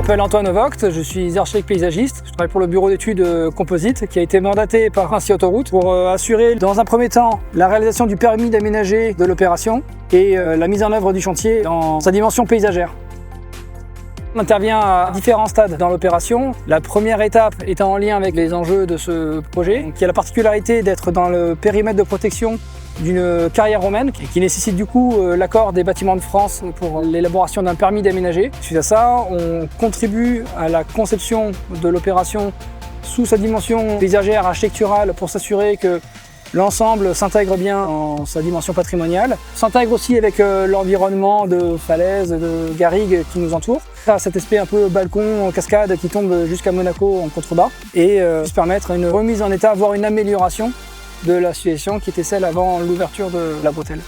m'appelle Antoine Vogt, je suis architecte paysagiste. Je travaille pour le bureau d'études Composite qui a été mandaté par Vinci Autoroute pour assurer dans un premier temps la réalisation du permis d'aménager de l'opération et la mise en œuvre du chantier dans sa dimension paysagère. On intervient à différents stades dans l'opération. La première étape étant en lien avec les enjeux de ce projet, qui a la particularité d'être dans le périmètre de protection d'une carrière romaine qui nécessite du coup l'accord des Bâtiments de France pour l'élaboration d'un permis d'aménager. Suite à ça, on contribue à la conception de l'opération sous sa dimension paysagère architecturale pour s'assurer que l'ensemble s'intègre bien dans sa dimension patrimoniale, s'intègre aussi avec l'environnement de falaises, de garrigues qui nous entourent. Cet aspect un peu balcon, cascade qui tombe jusqu'à Monaco en contrebas et se permettre une remise en état, voire une amélioration de la situation qui était celle avant l'ouverture de la bretelle.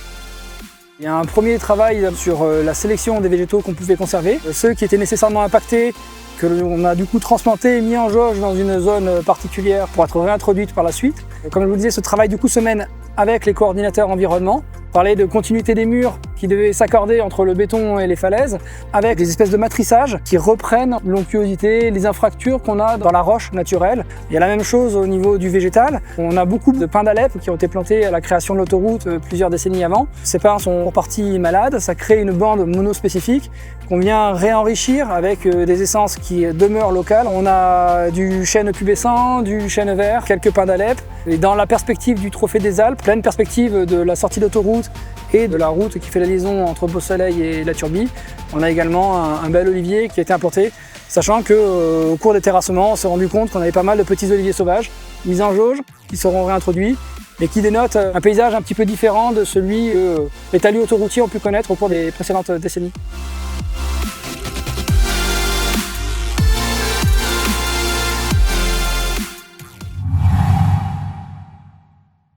Il y a un premier travail sur la sélection des végétaux qu'on pouvait conserver, ceux qui étaient nécessairement impactés, que l'on a du coup transplanté et mis en jauge dans une zone particulière pour être réintroduite par la suite. Comme je vous disais, ce travail du coup se mène avec les coordinateurs environnement. Parler de continuité des murs qui devaient s'accorder entre le béton et les falaises, avec des espèces de matrissage qui reprennent l'onctuosité, les infractures qu'on a dans la roche naturelle. Il y a la même chose au niveau du végétal. On a beaucoup de pins d'Alep qui ont été plantés à la création de l'autoroute plusieurs décennies avant. Ces pins sont pour partie malades, ça crée une bande monospécifique qu'on vient réenrichir avec des essences qui demeurent locales. On a du chêne pubescent, du chêne vert, quelques pins d'Alep. Et dans la perspective du Trophée des Alpes, pleine perspective de la sortie d'autoroute et de la route qui fait la liaison entre Beau-Soleil et La Turbie, on a également un bel olivier qui a été implanté, sachant qu'au cours des terrassements, on s'est rendu compte qu'on avait pas mal de petits oliviers sauvages mis en jauge, qui seront réintroduits, mais qui dénotent un paysage un petit peu différent de celui que les talus autoroutiers ont pu connaître au cours des précédentes décennies.